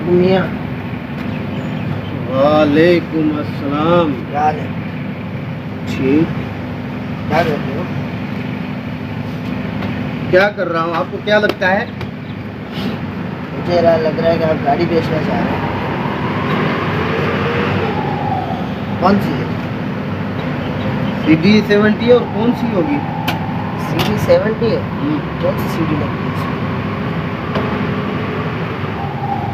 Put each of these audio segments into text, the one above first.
मियां। वालेकुम अस्सलाम। क्या हाल है? ठीक। क्या कर रहे हो? क्या कर रहा हूँ? आपको क्या लगता है? मुझे लग रहा है कि आप गाड़ी बेचना चाह रहे हैं। कौन सी है? CD70 और कौन सी होगी? CD70 है। कौन सी सीडी लगती है इसमें?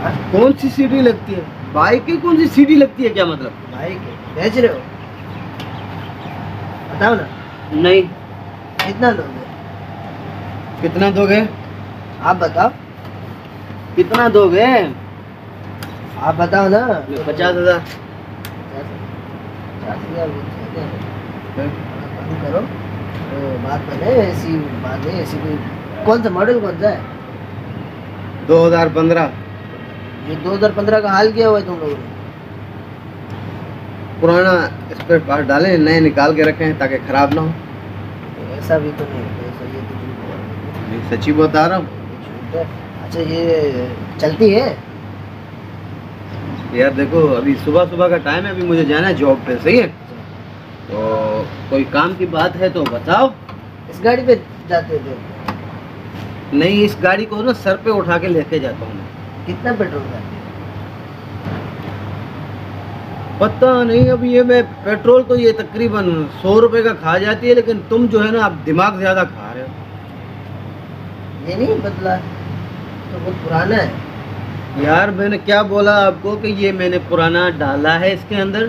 हाँ? कौन सी सीडी लगती है? बाइक की कौन सी सीडी लगती है? क्या मतलब? बाइक बेच रहे हो? बताओ ना। नहीं। कितना दोगे? कितना दोगे? आप बताओ। कितना दोगे? आप बताओ ना। 50,000। 50,000 कम करो तो बात बने। ऐसी बात नहीं। ऐसी कोई कौन सा मॉडल कौन सा है? 2015। ये 2015 का हाल किया हुआ है तुम लोगों ने? पुराना स्पेयर पार्ट डाले, नए निकाल के रखे हैं ताकि खराब ना हो। ऐसा भी तो नहीं है। ऐसा ये तो झूठ बोल रहे हो। मैं सच्ची बता रहा हूँ। ये झूठ है। अच्छा ये चलती है? यार देखो, अभी सुबह सुबह का टाइम है, अभी मुझे जाना है जॉब पे। सही है? तो कोई काम की बात है तो बताओ। इस गाड़ी पे जाते थे? नहीं, इस गाड़ी को ना सर पे उठा के लेके जाता हूँ मैं। कितना पेट्रोल खाती है? पता नहीं। अब ये मैं पेट्रोल तो ये तकरीबन 100 रुपए का खा जाती है, लेकिन तुम जो है ना, आप दिमाग ज्यादा खा रहे हो। ये नहीं बदला तो बहुत पुराना है। यार मैंने क्या बोला आपको कि ये मैंने पुराना डाला है इसके अंदर।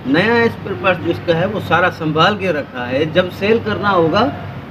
नया स्पेयर पार्ट जिसका है वो सारा संभाल के रखा है। जब सेल करना होगा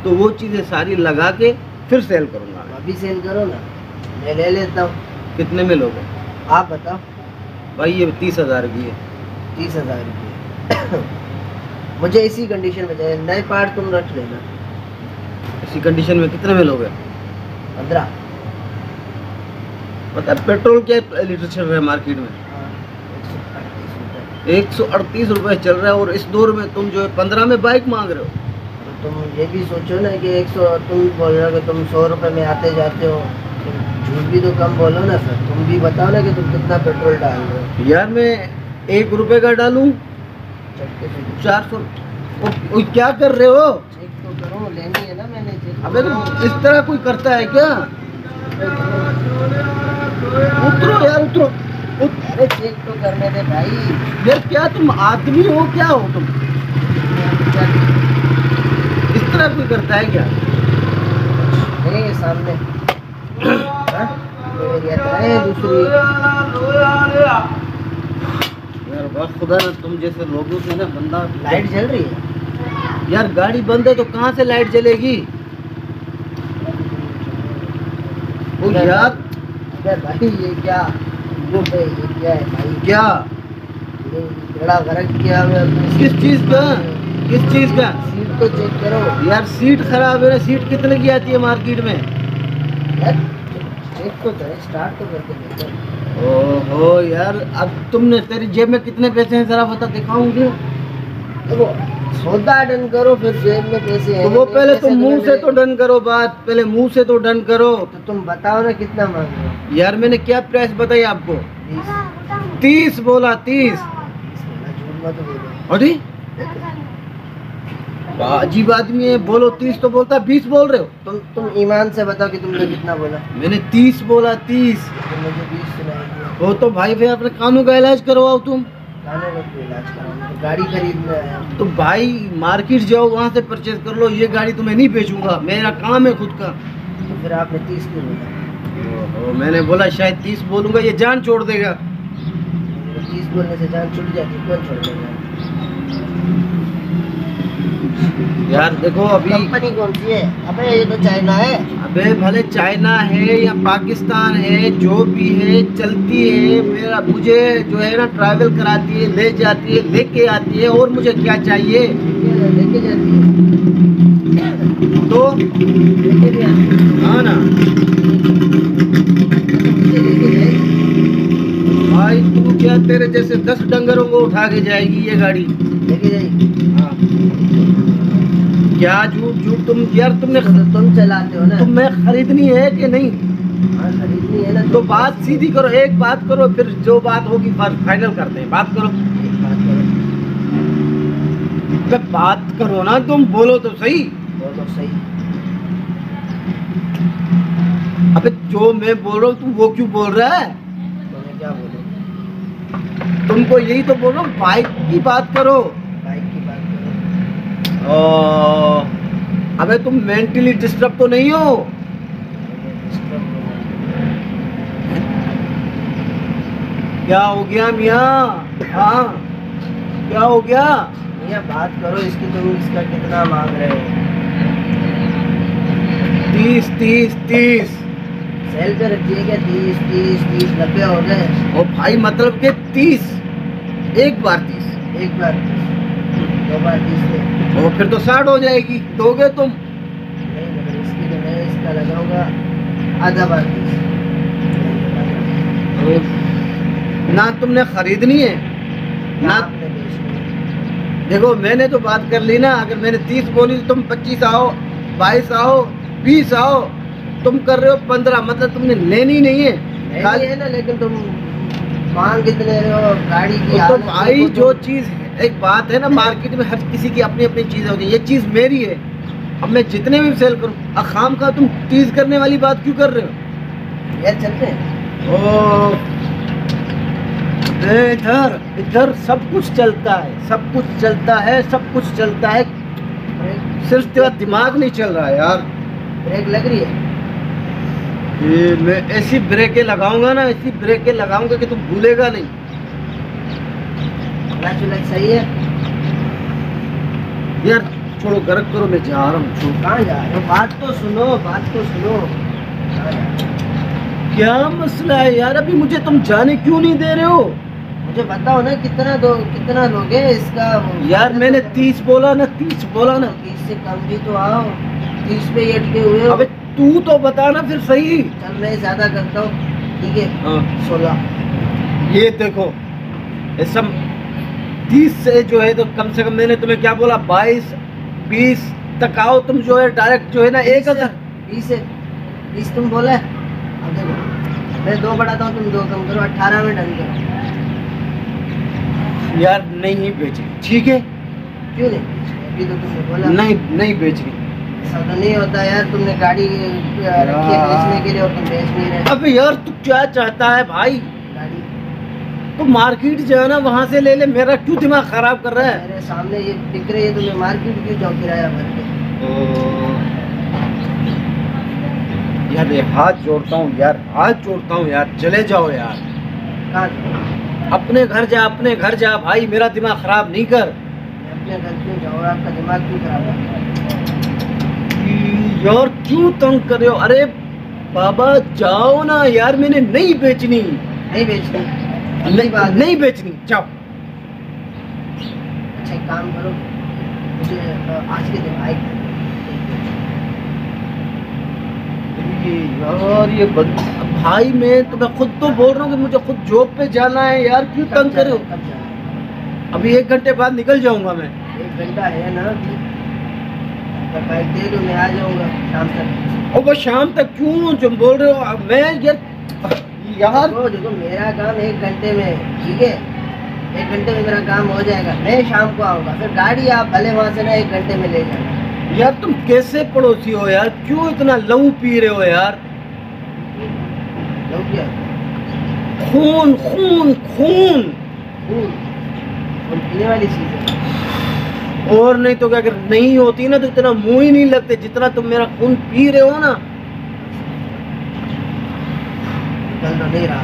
तो वो चीज़ें सारी लगा के फिर सेल करूँगा। अभी सेल करो ना, मैं ले लेता हूँ। कितने में लोगे? आप बताओ। भाई ये 30,000 की है। 30,000 रुपये। मुझे इसी कंडीशन में चाहिए। नए पार्ट तुम रख लेना। इसी कंडीशन में कितने में लोगे? 15। पता है पेट्रोल क्या लीटर चल रहा है मार्केट में? 138 रुपए चल रहा है। और इस दौर में तुम जो है 15 में बाइक मांग रहे हो। तो तुम ये भी सोचो ना कि 100 तुम बोल रहे हो कि तुम 100 रुपये में आते जाते हो। झूठ भी तो कम बोलो ना सर। तुम भी बताओ ना कि तुम कितना पेट्रोल डाल रहे हो। यार मैं 1 रुपए का डालूं? 400। क्या कर रहे हो? चेक तो करो, लेनी है ना मैंने। चेक अबे तो इस तरह कोई करता है क्या? उतरो यार, उतरो। अरे चेक तो करने दे भाई। यार क्या तुम आदमी हो? क्या हो तुम? इस तरह कोई करता है क्या? मेरे सामने दूसरी। यार बस खुदा ना तुम जैसे लोगों से ना बंदा। लाइट जल रही है? यार गाड़ी बंद है तो कहाँ से लाइट जलेगी? ओ यार। अबे भाई ये क्या ये क्या है भाई? क्या? ये बड़ा फर्क किया हुआ है। किस चीज का? किस चीज का? सीट तो चेक करो यार सीट खराब है ना। सीट कितने की आती है मार्केट में? यार। चेक तो करे, स्टार्ट तो करके देखो। ओहो यार, अब तुमने तेरी जेब में कितने पैसे हैं जरा बता, दिखाऊंगी। देखो सौदा डन करो फिर जेब में पैसे हैं। तो वो पहले तुम मुंह से तो डन करो बात। पहले मुंह से तो डन करो। तो तुम बताओ ना कितना मांग रहे हो? यार मैंने क्या प्राइस बताई आपको? 30 बोला। 30। झूठ मत बोलो। अरे अजीब आदमी है। बोलो 30 तो बोलता, 20 बोल रहे हो। तुम ईमान से बताओ कि तुमने कितना बोला? मैंने 30 बोला। 30। तो मुझे 20 सुनाई दिया। वो तो भाई फिर अपने कानों का इलाज करवाओ तुम। कानों का क्यों इलाज कराऊं? तो गाड़ी खरीदना है। तो भाई मार्केट जाओ, वहाँ से परचेज कर लो। ये गाड़ी तो मैं नहीं बेचूंगा, मेरा काम है खुद का। तो फिर आपने 30 क्यों बोला? ओहो, मैंने बोला शायद 30 बोलूंगा ये जान छोड़ देगा। 30 बोलने से जान छूट जाती, कौन छोड़ देगा? यार देखो अभी। कंपनी कौन सी है? अबे ये तो चाइना है। अबे भले चाइना है या पाकिस्तान है, जो भी है चलती है। मेरा मुझे जो है ना ट्रैवल कराती है, ले जाती है, लेके आती है। और मुझे क्या चाहिए? लेके जाती है तो लेके भी आती है। हाँ ना मुझे लेके जाएगी। भाई, तू क्या तेरे जैसे 10 डंगरों को उठा के जाएगी ये गाड़ी? लेके जाएगी। हाँ। क्या झूठ झूठ तुम यार तुमने तो तुम चलाते हो ना? तुम्हें खरीदनी है कि नहीं? हाँ खरीदनी है ना तो बात सीधी करो, एक बात करो, फिर जो बात होगी फाइनल करते हैं। बात करो, एक बात करो, अबे बात करो ना, तुम बोलो तो सही। बोलो सही। अबे जो मैं बोल रहा हूँ तू वो क्यों बोल रहा है? तो मैं क्या बोलूं? तुमको यही तो बोल रहा हूँ, बाइक की बात करो। बाइक की बात करो। अबे तुम मेंटली डिस्टर्ब तो नहीं हो? क्या हो गया मियाँ? हाँ, क्या हो गया? भैया बात करो इसकी, तुम इसका कितना मांग रहे हो? 30 30 30। सेल पे रखिए क्या? 30 30 30 90 हो गए। ओ भाई मतलब के 30, एक बार 30, एक बार 30, 2 बार 30 ले। ओ फिर तो 60 हो जाएगी, दोगे तुम? नहीं मगर इसकी तो मैं इसका लगाऊंगा आधा बार 30। ना तुमने खरीदनी है ना। आपने बेचनी है। देखो मैंने तो बात कर ली ना, अगर मैंने 30 बोली तो तुम 25 आओ, 22 आओ, 20 आओ। तुम कर रहे हो 15, मतलब तुमने लेनी नहीं है। नहीं है ना, लेकिन तुम मांग कितने रहे हो? गाड़ी की तो हालत भाई देखो जो तुम। चीज है, एक बात है ना, मार्केट में हर किसी की अपनी अपनी चीजें होती है। ये चीज मेरी है, अब मैं जितने भी सेल करूं, अखाम का तुम टीज करने वाली बात क्यों कर रहे हो? यार चलते हैं। ओ इधर इधर सब कुछ चलता है, सब कुछ चलता है, सब कुछ चलता है, सिर्फ तेरा दिमाग नहीं चल रहा है यार। ब्रेक लग रही है? ये मैं ऐसी ब्रेकें लगाऊंगा ना, ऐसी ब्रेकें लगाऊंगा कि तू भूलेगा नहीं। क्लच व्लच सही है? यार छोड़ो, गर्क करो, मैं जा रहा हूँ। छोड़ो। कहाँ जा रहे हो? बात तो सुनो, बात तो सुनो। कहाँ जा रहे हो? क्या मसला है यार? अभी मुझे तुम जाने क्यों नहीं दे रहे हो? मुझे बताओ ना कितना लोगे इसका? यार मैंने 30 बोला ना, 30 बोला ना। 30 से कम भी तो आओ। 30 पे ही अटके हुए हो। अबे तू तो बता ना फिर सही। चल मैं ज्यादा करता हूँ, ठीक है? हाँ। 16। ये देखो, ये सब 30 से जो है तो कम से कम मैंने तुम्हें क्या बोला, 22 20 तक आओ तुम, जो है डायरेक्ट जो है ना 1000। 20 तुम बोले। अब देखो मैं 2 बढ़ाता हूँ, तुम 2 कम करो, 18 में डन करो। यार नहीं बेचनी, ठीक है? क्यों नहीं बेचनी? अभी तो तुमने बोला। नहीं बेचनी। ऐसा तो नहीं होता यार, तुमने गाड़ी रखी है बेचने के लिए और तुम बेच नहीं रहे। अबे यार तू क्या चाहता है भाई? गाड़ी तो मार्केट जाना, वहां से ले ले, मेरा क्यों दिमाग खराब कर रहा है? मेरे सामने ये दिख रही है, तुम्हें मार्केट क्यों जाओ किराया भर के? यार ये हाथ जोड़ता हूँ यार, हाथ जोड़ता हूँ यार, चले जाओ यार। कहाँ जाओ? अपने घर जा, अपने घर जा भाई, मेरा दिमाग खराब नहीं कर। मैं अपने घर क्यों जाऊँ? आपका दिमाग क्यों खराब है? यार क्यों तंग कर रहे हो? अरे बाबा जाओ ना यार, मैंने नहीं बेचनी। नहीं बेचनी? नहीं बेचनी, जाओ। अच्छा एक काम करो, मुझे आज के दिन बाइक यार ये भाई मैं तुम्हें खुद तो बोल रहा हूँ कि मुझे खुद जॉब पे जाना है यार, क्यों तंग कर रहे हो? कब जाना है? अभी 1 घंटे बाद निकल जाऊंगा मैं। 1 घंटा है ना? बाइक दे दो, मैं आ जाऊंगा शाम तक। और बस शाम तक क्यों जो बोल रहे हो? अब मैं यार देखो मेरा काम 1 घंटे में है, ठीक है? 1 घंटे में मेरा काम हो जाएगा, मैं शाम को आऊँगा। फिर गाड़ी आप भले वहाँ से ना 1 घंटे में ले जाना। यार तुम कैसे पड़ोसी हो यार? क्यों इतना लहू पी रहे हो यार? लो क्या? खून खून खून। खून? खून पीने वाली चीज़ है? और नहीं तो क्या, अगर नहीं होती ना तो इतना मुंह ही नहीं लगते जितना तुम मेरा खून पी रहे हो ना। निकल तो नहीं रहा।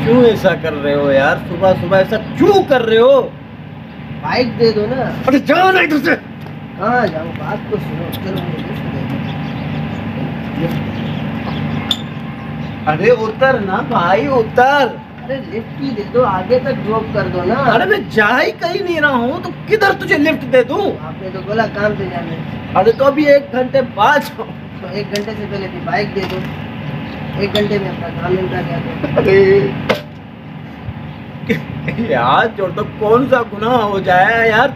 क्यों ऐसा कर रहे हो यार? सुबह सुबह ऐसा क्यों कर रहे हो? बाइक दे दो ना। अरे जाओ ना इधर से। कहाँ जाऊँ? बात तो सुनो। चलो मुझे लिफ्ट दे दो। अरे उतर ना भाई, उतर। अरे लिफ्ट ही दे दो, आगे तक ड्रॉप कर दो ना। अरे मैं जा ही कहीं नहीं रहा हूँ, तो किधर तुझे लिफ्ट दे दूँ? आपने तो बोला काम पे जाने। अरे तो अभी 1 घंटे बाद जाओ। तो 1 घंटे से पहले भी बाइक दे दो। 1 घंटे में अपना काम निपटा गया तो। अरे यार जोड़, तो कौन सा गुनाह हो जाए यार?